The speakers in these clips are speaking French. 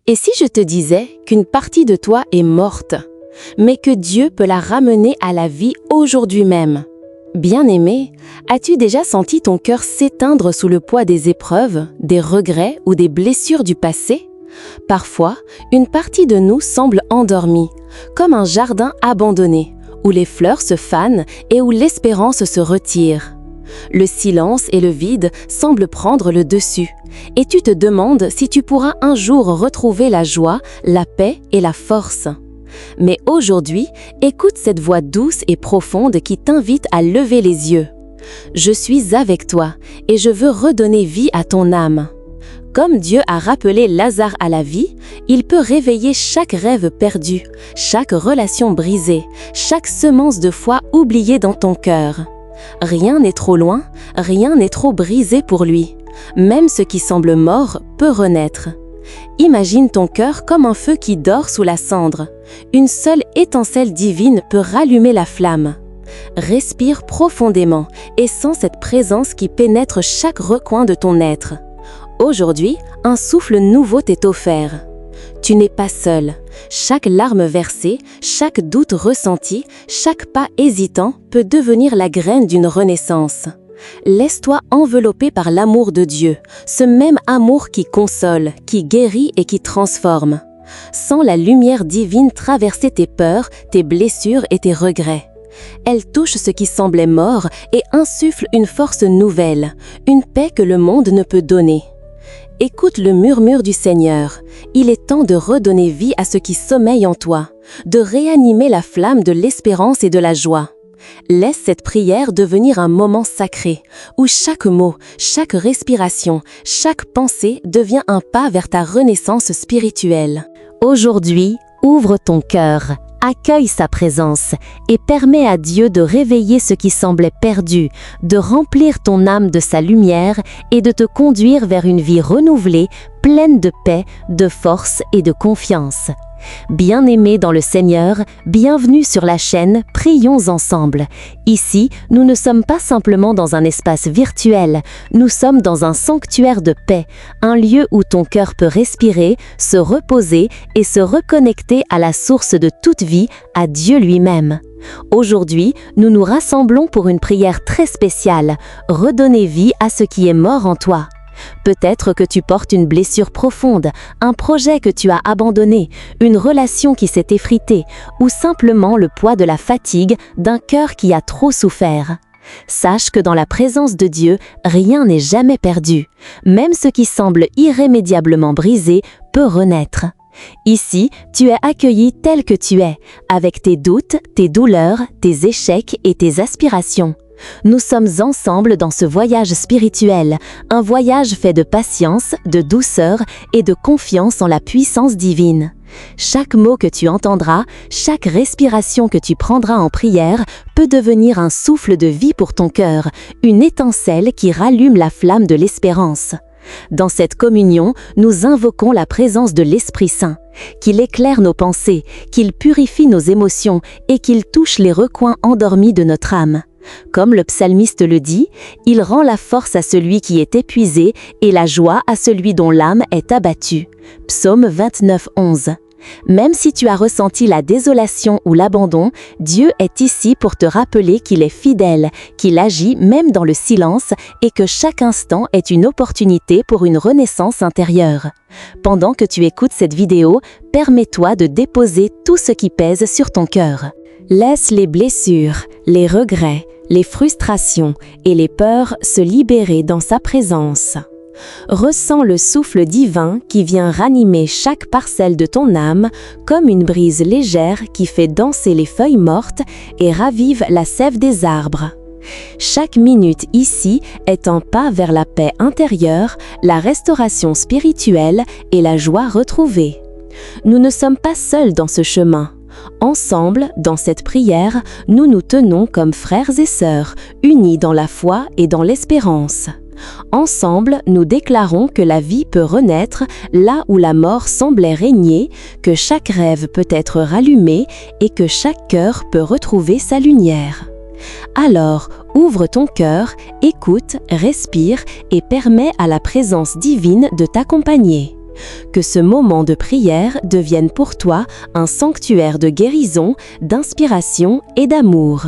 Et si je te disais qu'une partie de toi est morte, mais que Dieu peut la ramener à la vie aujourd'hui même? Bien-aimé, as-tu déjà senti ton cœur s'éteindre sous le poids des épreuves, des regrets ou des blessures du passé? Parfois, une partie de nous semble endormie, comme un jardin abandonné, où les fleurs se fanent et où l'espérance se retire. Le silence et le vide semblent prendre le dessus, et tu te demandes si tu pourras un jour retrouver la joie, la paix et la force. Mais aujourd'hui, écoute cette voix douce et profonde qui t'invite à lever les yeux. Je suis avec toi et je veux redonner vie à ton âme. Comme Dieu a rappelé Lazare à la vie, il peut réveiller chaque rêve perdu, chaque relation brisée, chaque semence de foi oubliée dans ton cœur. Rien n'est trop loin, rien n'est trop brisé pour lui. Même ce qui semble mort peut renaître. Imagine ton cœur comme un feu qui dort sous la cendre. Une seule étincelle divine peut rallumer la flamme. Respire profondément et sens cette présence qui pénètre chaque recoin de ton être. Aujourd'hui, un souffle nouveau t'est offert. Tu n'es pas seul. Chaque larme versée, chaque doute ressenti, chaque pas hésitant peut devenir la graine d'une renaissance. Laisse-toi envelopper par l'amour de Dieu, ce même amour qui console, qui guérit et qui transforme. Sens la lumière divine traverser tes peurs, tes blessures et tes regrets. Elle touche ce qui semblait mort et insuffle une force nouvelle, une paix que le monde ne peut donner. Écoute le murmure du Seigneur. Il est temps de redonner vie à ce qui sommeille en toi, de réanimer la flamme de l'espérance et de la joie. Laisse cette prière devenir un moment sacré, où chaque mot, chaque respiration, chaque pensée devient un pas vers ta renaissance spirituelle. Aujourd'hui, ouvre ton cœur, accueille sa présence et permets à Dieu de réveiller ce qui semblait perdu, de remplir ton âme de sa lumière et de te conduire vers une vie renouvelée, pleine de paix, de force et de confiance. Bien-aimés dans le Seigneur, bienvenue sur la chaîne Prions ensemble. Ici, nous ne sommes pas simplement dans un espace virtuel, nous sommes dans un sanctuaire de paix, un lieu où ton cœur peut respirer, se reposer et se reconnecter à la source de toute vie, à Dieu lui-même. Aujourd'hui, nous nous rassemblons pour une prière très spéciale, redonner vie à ce qui est mort en toi. Peut-être que tu portes une blessure profonde, un projet que tu as abandonné, une relation qui s'est effritée, ou simplement le poids de la fatigue d'un cœur qui a trop souffert. Sache que dans la présence de Dieu, rien n'est jamais perdu. Même ce qui semble irrémédiablement brisé peut renaître. Ici, tu es accueilli tel que tu es, avec tes doutes, tes douleurs, tes échecs et tes aspirations. Nous sommes ensemble dans ce voyage spirituel, un voyage fait de patience, de douceur et de confiance en la puissance divine. Chaque mot que tu entendras, chaque respiration que tu prendras en prière peut devenir un souffle de vie pour ton cœur, une étincelle qui rallume la flamme de l'espérance. Dans cette communion, nous invoquons la présence de l'Esprit Saint, qu'il éclaire nos pensées, qu'il purifie nos émotions et qu'il touche les recoins endormis de notre âme. Comme le psalmiste le dit, il rend la force à celui qui est épuisé et la joie à celui dont l'âme est abattue. Psaume 29, 11. Même si tu as ressenti la désolation ou l'abandon, Dieu est ici pour te rappeler qu'il est fidèle, qu'il agit même dans le silence et que chaque instant est une opportunité pour une renaissance intérieure. Pendant que tu écoutes cette vidéo, permets-toi de déposer tout ce qui pèse sur ton cœur. Laisse les blessures, les regrets, les frustrations et les peurs se libérer dans sa présence. Ressens le souffle divin qui vient ranimer chaque parcelle de ton âme comme une brise légère qui fait danser les feuilles mortes et ravive la sève des arbres. Chaque minute ici est un pas vers la paix intérieure, la restauration spirituelle et la joie retrouvée. Nous ne sommes pas seuls dans ce chemin. Ensemble, dans cette prière, nous nous tenons comme frères et sœurs, unis dans la foi et dans l'espérance. Ensemble, nous déclarons que la vie peut renaître là où la mort semblait régner, que chaque rêve peut être rallumé et que chaque cœur peut retrouver sa lumière. Alors, ouvre ton cœur, écoute, respire et permets à la présence divine de t'accompagner. Que ce moment de prière devienne pour toi un sanctuaire de guérison, d'inspiration et d'amour.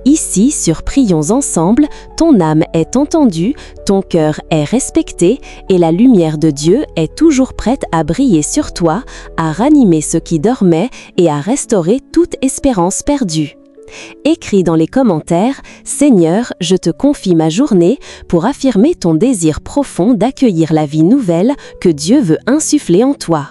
Ici, sur Prions ensemble, ton âme est entendue, ton cœur est respecté et la lumière de Dieu est toujours prête à briller sur toi, à ranimer ce qui dormait et à restaurer toute espérance perdue. Écris dans les commentaires « Seigneur, je te confie ma journée » pour affirmer ton désir profond d'accueillir la vie nouvelle que Dieu veut insuffler en toi.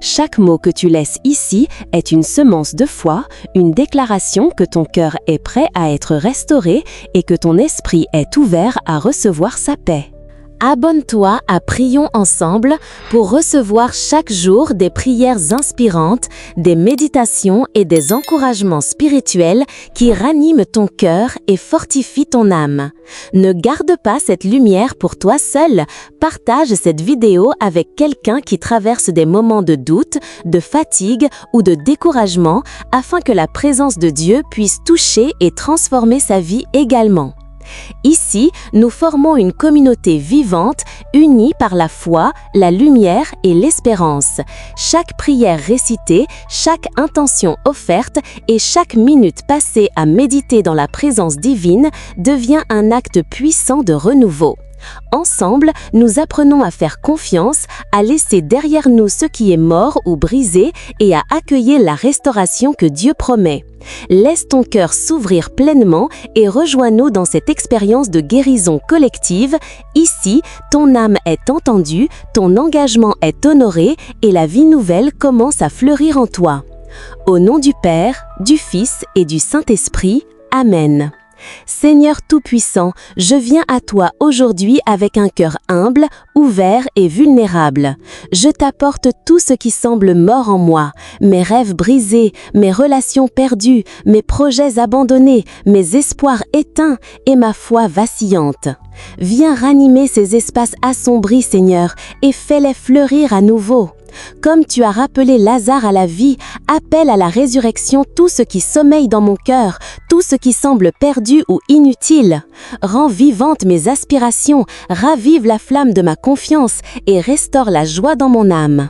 Chaque mot que tu laisses ici est une semence de foi, une déclaration que ton cœur est prêt à être restauré et que ton esprit est ouvert à recevoir sa paix. Abonne-toi à Prions ensemble pour recevoir chaque jour des prières inspirantes, des méditations et des encouragements spirituels qui raniment ton cœur et fortifient ton âme. Ne garde pas cette lumière pour toi seul. Partage cette vidéo avec quelqu'un qui traverse des moments de doute, de fatigue ou de découragement afin que la présence de Dieu puisse toucher et transformer sa vie également. Ici, nous formons une communauté vivante, unie par la foi, la lumière et l'espérance. Chaque prière récitée, chaque intention offerte et chaque minute passée à méditer dans la présence divine devient un acte puissant de renouveau. Ensemble, nous apprenons à faire confiance, à laisser derrière nous ce qui est mort ou brisé et à accueillir la restauration que Dieu promet. Laisse ton cœur s'ouvrir pleinement et rejoins-nous dans cette expérience de guérison collective. Ici, ton âme est entendue, ton engagement est honoré et la vie nouvelle commence à fleurir en toi. Au nom du Père, du Fils et du Saint-Esprit. Amen. Seigneur Tout-Puissant, je viens à toi aujourd'hui avec un cœur humble, ouvert et vulnérable. Je t'apporte tout ce qui semble mort en moi, mes rêves brisés, mes relations perdues, mes projets abandonnés, mes espoirs éteints et ma foi vacillante. Viens ranimer ces espaces assombris, Seigneur, et fais-les fleurir à nouveau. Comme tu as rappelé Lazare à la vie, appelle à la résurrection tout ce qui sommeille dans mon cœur, tout ce qui semble perdu ou inutile. Rends vivantes mes aspirations, ravive la flamme de ma confiance et restaure la joie dans mon âme.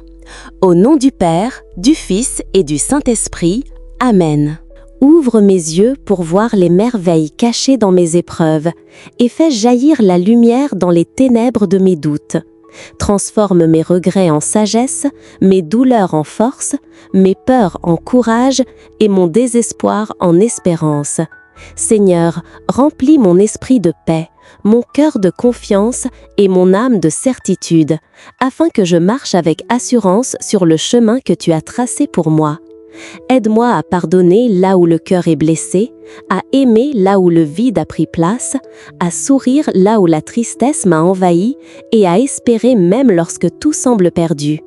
Au nom du Père, du Fils et du Saint-Esprit. Amen. Ouvre mes yeux pour voir les merveilles cachées dans mes épreuves et fais jaillir la lumière dans les ténèbres de mes doutes. Transforme mes regrets en sagesse, mes douleurs en force, mes peurs en courage et mon désespoir en espérance. Seigneur, remplis mon esprit de paix, mon cœur de confiance et mon âme de certitude, afin que je marche avec assurance sur le chemin que tu as tracé pour moi. Aide-moi à pardonner là où le cœur est blessé, à aimer là où le vide a pris place, à sourire là où la tristesse m'a envahi et à espérer même lorsque tout semble perdu.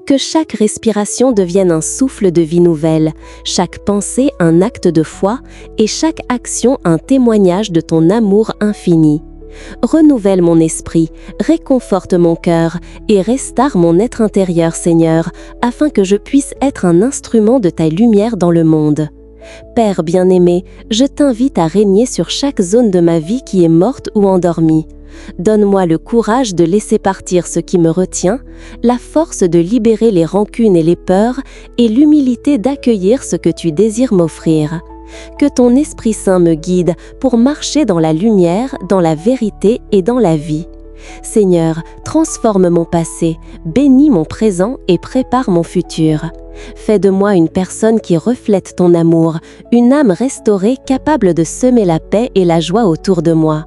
Que chaque respiration devienne un souffle de vie nouvelle, chaque pensée un acte de foi et chaque action un témoignage de ton amour infini. Renouvelle mon esprit, réconforte mon cœur et restaure mon être intérieur, Seigneur, afin que je puisse être un instrument de ta lumière dans le monde. Père bien-aimé, je t'invite à régner sur chaque zone de ma vie qui est morte ou endormie. Donne-moi le courage de laisser partir ce qui me retient, la force de libérer les rancunes et les peurs et l'humilité d'accueillir ce que tu désires m'offrir. Que ton Esprit Saint me guide pour marcher dans la lumière, dans la vérité et dans la vie. Seigneur, transforme mon passé, bénis mon présent et prépare mon futur. Fais de moi une personne qui reflète ton amour, une âme restaurée capable de semer la paix et la joie autour de moi.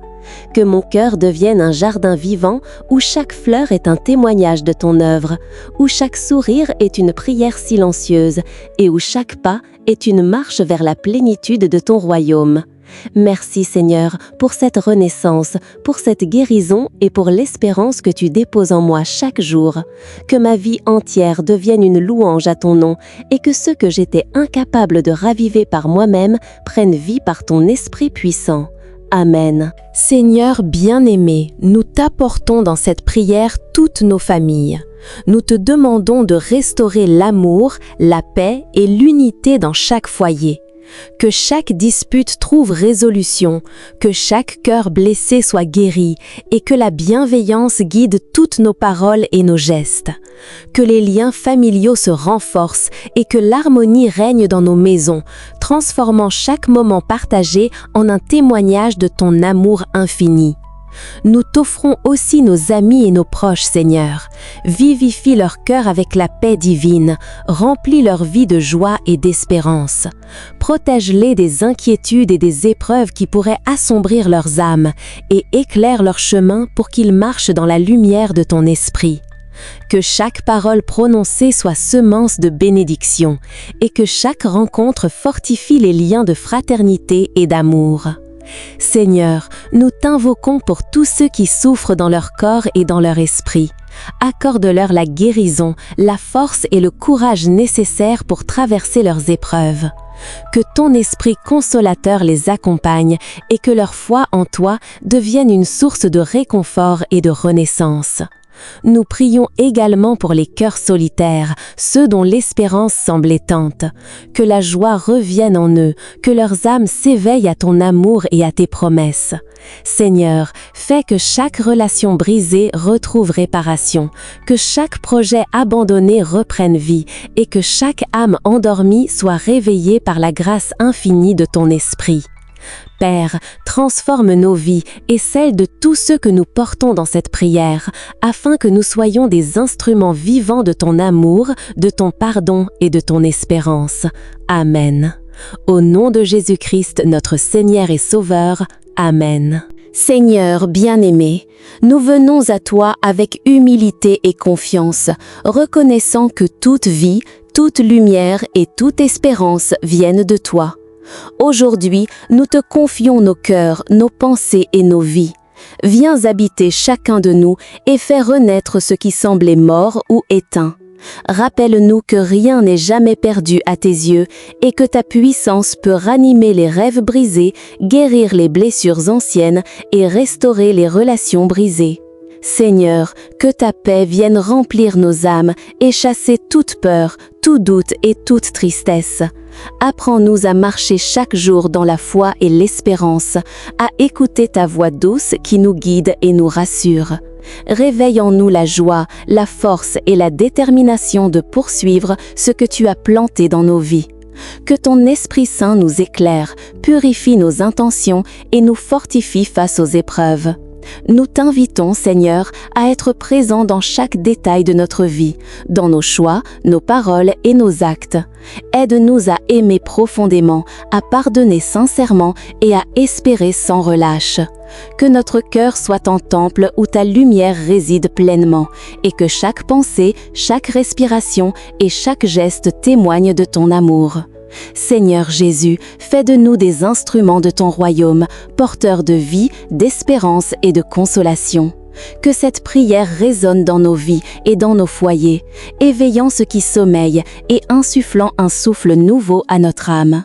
Que mon cœur devienne un jardin vivant où chaque fleur est un témoignage de ton œuvre, où chaque sourire est une prière silencieuse et où chaque pas est une marche vers la plénitude de ton royaume. Merci Seigneur pour cette renaissance, pour cette guérison et pour l'espérance que tu déposes en moi chaque jour. Que ma vie entière devienne une louange à ton nom et que ce que j'étais incapable de raviver par moi-même prenne vie par ton esprit puissant. Amen. Seigneur bien-aimé, nous t'apportons dans cette prière toutes nos familles. Nous te demandons de restaurer l'amour, la paix et l'unité dans chaque foyer. Que chaque dispute trouve résolution, que chaque cœur blessé soit guéri et que la bienveillance guide toutes nos paroles et nos gestes. Que les liens familiaux se renforcent et que l'harmonie règne dans nos maisons, transformant chaque moment partagé en un témoignage de ton amour infini. Nous t'offrons aussi nos amis et nos proches, Seigneur. Vivifie leur cœur avec la paix divine, remplis leur vie de joie et d'espérance. Protège-les des inquiétudes et des épreuves qui pourraient assombrir leurs âmes et éclaire leur chemin pour qu'ils marchent dans la lumière de ton esprit. Que chaque parole prononcée soit semence de bénédiction et que chaque rencontre fortifie les liens de fraternité et d'amour. Seigneur, nous t'invoquons pour tous ceux qui souffrent dans leur corps et dans leur esprit. Accorde-leur la guérison, la force et le courage nécessaires pour traverser leurs épreuves. Que ton esprit consolateur les accompagne et que leur foi en toi devienne une source de réconfort et de renaissance. Nous prions également pour les cœurs solitaires, ceux dont l'espérance semble éteinte. Que la joie revienne en eux, que leurs âmes s'éveillent à ton amour et à tes promesses. Seigneur, fais que chaque relation brisée retrouve réparation, que chaque projet abandonné reprenne vie et que chaque âme endormie soit réveillée par la grâce infinie de ton esprit. Père, transforme nos vies et celles de tous ceux que nous portons dans cette prière, afin que nous soyons des instruments vivants de ton amour, de ton pardon et de ton espérance. Amen. Au nom de Jésus-Christ, notre Seigneur et Sauveur. Amen. Seigneur bien-aimé, nous venons à toi avec humilité et confiance, reconnaissant que toute vie, toute lumière et toute espérance viennent de toi. Aujourd'hui, nous te confions nos cœurs, nos pensées et nos vies. Viens habiter chacun de nous et fais renaître ce qui semblait mort ou éteint. Rappelle-nous que rien n'est jamais perdu à tes yeux et que ta puissance peut ranimer les rêves brisés, guérir les blessures anciennes et restaurer les relations brisées. Seigneur, que ta paix vienne remplir nos âmes et chasser toute peur, tout doute et toute tristesse. Apprends-nous à marcher chaque jour dans la foi et l'espérance, à écouter ta voix douce qui nous guide et nous rassure. Réveille en nous la joie, la force et la détermination de poursuivre ce que tu as planté dans nos vies. Que ton Esprit Saint nous éclaire, purifie nos intentions et nous fortifie face aux épreuves. Nous t'invitons, Seigneur, à être présent dans chaque détail de notre vie, dans nos choix, nos paroles et nos actes. Aide-nous à aimer profondément, à pardonner sincèrement et à espérer sans relâche. Que notre cœur soit un temple où ta lumière réside pleinement et que chaque pensée, chaque respiration et chaque geste témoignent de ton amour. Seigneur Jésus, fais de nous des instruments de ton royaume, porteurs de vie, d'espérance et de consolation. Que cette prière résonne dans nos vies et dans nos foyers, éveillant ce qui sommeille et insufflant un souffle nouveau à notre âme.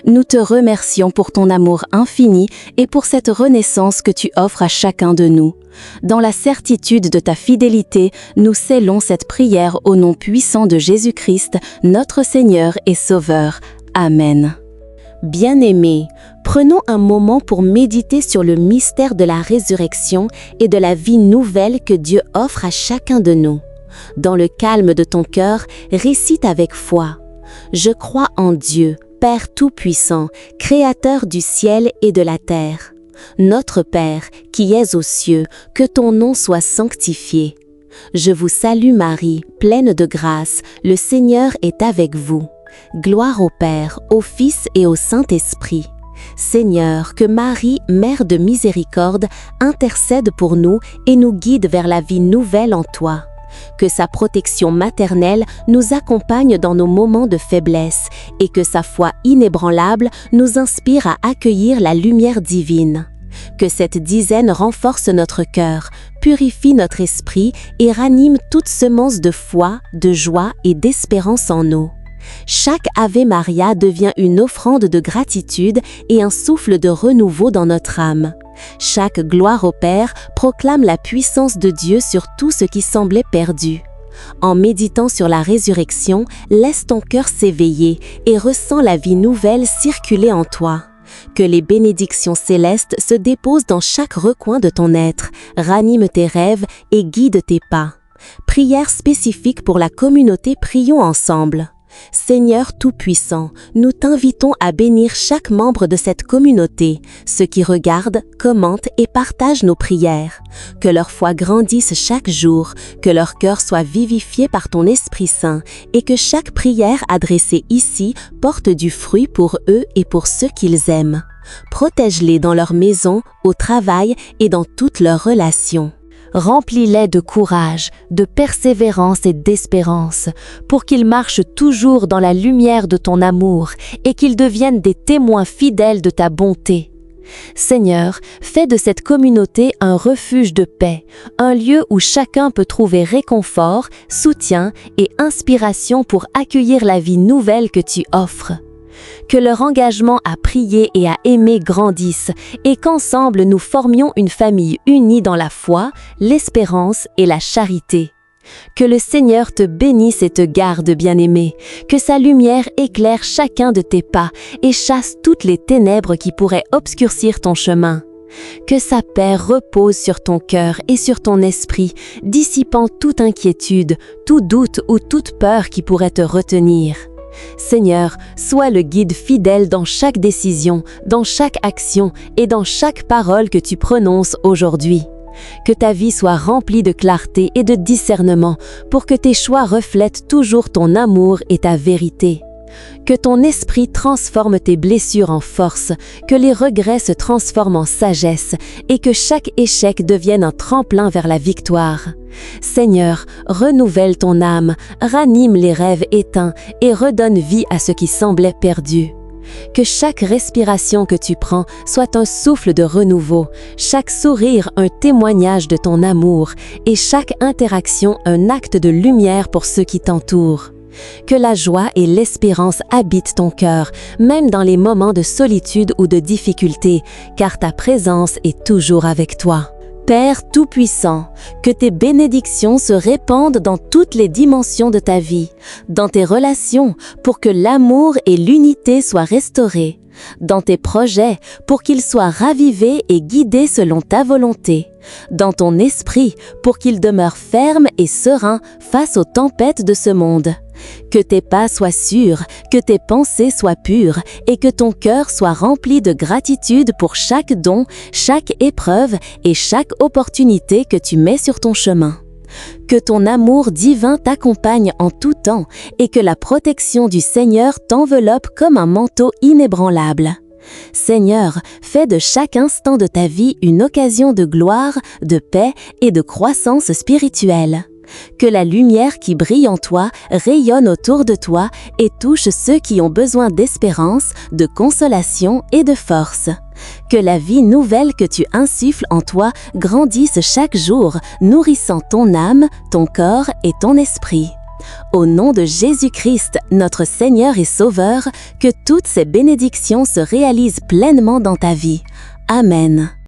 Nous te remercions pour ton amour infini et pour cette renaissance que tu offres à chacun de nous. Dans la certitude de ta fidélité, nous scellons cette prière au nom puissant de Jésus-Christ, notre Seigneur et Sauveur. Amen. Bien-aimés, prenons un moment pour méditer sur le mystère de la résurrection et de la vie nouvelle que Dieu offre à chacun de nous. Dans le calme de ton cœur, récite avec foi. Je crois en Dieu, Père Tout-Puissant, Créateur du ciel et de la terre. Notre Père, qui es aux cieux, que ton nom soit sanctifié. Je vous salue Marie, pleine de grâce, le Seigneur est avec vous. Gloire au Père, au Fils et au Saint-Esprit. Seigneur, que Marie, Mère de miséricorde, intercède pour nous et nous guide vers la vie nouvelle en toi. Que sa protection maternelle nous accompagne dans nos moments de faiblesse et que sa foi inébranlable nous inspire à accueillir la lumière divine. Que cette dizaine renforce notre cœur, purifie notre esprit et ranime toute semence de foi, de joie et d'espérance en nous. Chaque Ave Maria devient une offrande de gratitude et un souffle de renouveau dans notre âme. Chaque gloire au Père proclame la puissance de Dieu sur tout ce qui semblait perdu. En méditant sur la résurrection, laisse ton cœur s'éveiller et ressens la vie nouvelle circuler en toi. Que les bénédictions célestes se déposent dans chaque recoin de ton être, raniment tes rêves et guident tes pas. Prière spécifique pour la communauté Prions ensemble. Seigneur Tout-Puissant, nous t'invitons à bénir chaque membre de cette communauté, ceux qui regardent, commentent et partagent nos prières. Que leur foi grandisse chaque jour, que leur cœur soit vivifié par ton Esprit Saint et que chaque prière adressée ici porte du fruit pour eux et pour ceux qu'ils aiment. Protège-les dans leur maison, au travail et dans toutes leurs relations. Remplis-les de courage, de persévérance et d'espérance, pour qu'ils marchent toujours dans la lumière de ton amour et qu'ils deviennent des témoins fidèles de ta bonté. Seigneur, fais de cette communauté un refuge de paix, un lieu où chacun peut trouver réconfort, soutien et inspiration pour accueillir la vie nouvelle que tu offres. Que leur engagement à prier et à aimer grandisse et qu'ensemble nous formions une famille unie dans la foi, l'espérance et la charité. Que le Seigneur te bénisse et te garde, bien-aimé, que sa lumière éclaire chacun de tes pas et chasse toutes les ténèbres qui pourraient obscurcir ton chemin. Que sa paix repose sur ton cœur et sur ton esprit, dissipant toute inquiétude, tout doute ou toute peur qui pourrait te retenir. Seigneur, sois le guide fidèle dans chaque décision, dans chaque action et dans chaque parole que tu prononces aujourd'hui. Que ta vie soit remplie de clarté et de discernement pour que tes choix reflètent toujours ton amour et ta vérité. Que ton esprit transforme tes blessures en force, que les regrets se transforment en sagesse et que chaque échec devienne un tremplin vers la victoire. Seigneur, renouvelle ton âme, ranime les rêves éteints et redonne vie à ce qui semblait perdu. Que chaque respiration que tu prends soit un souffle de renouveau, chaque sourire un témoignage de ton amour et chaque interaction un acte de lumière pour ceux qui t'entourent. Que la joie et l'espérance habitent ton cœur, même dans les moments de solitude ou de difficulté, car ta présence est toujours avec toi. Père Tout-Puissant, que tes bénédictions se répandent dans toutes les dimensions de ta vie, dans tes relations, pour que l'amour et l'unité soient restaurés, dans tes projets, pour qu'ils soient ravivés et guidés selon ta volonté, dans ton esprit, pour qu'il demeure ferme et serein face aux tempêtes de ce monde. Que tes pas soient sûrs, que tes pensées soient pures et que ton cœur soit rempli de gratitude pour chaque don, chaque épreuve et chaque opportunité que tu mets sur ton chemin. Que ton amour divin t'accompagne en tout temps et que la protection du Seigneur t'enveloppe comme un manteau inébranlable. Seigneur, fais de chaque instant de ta vie une occasion de gloire, de paix et de croissance spirituelle. Que la lumière qui brille en toi rayonne autour de toi et touche ceux qui ont besoin d'espérance, de consolation et de force. Que la vie nouvelle que tu insuffles en toi grandisse chaque jour, nourrissant ton âme, ton corps et ton esprit. Au nom de Jésus-Christ, notre Seigneur et Sauveur, que toutes ces bénédictions se réalisent pleinement dans ta vie. Amen.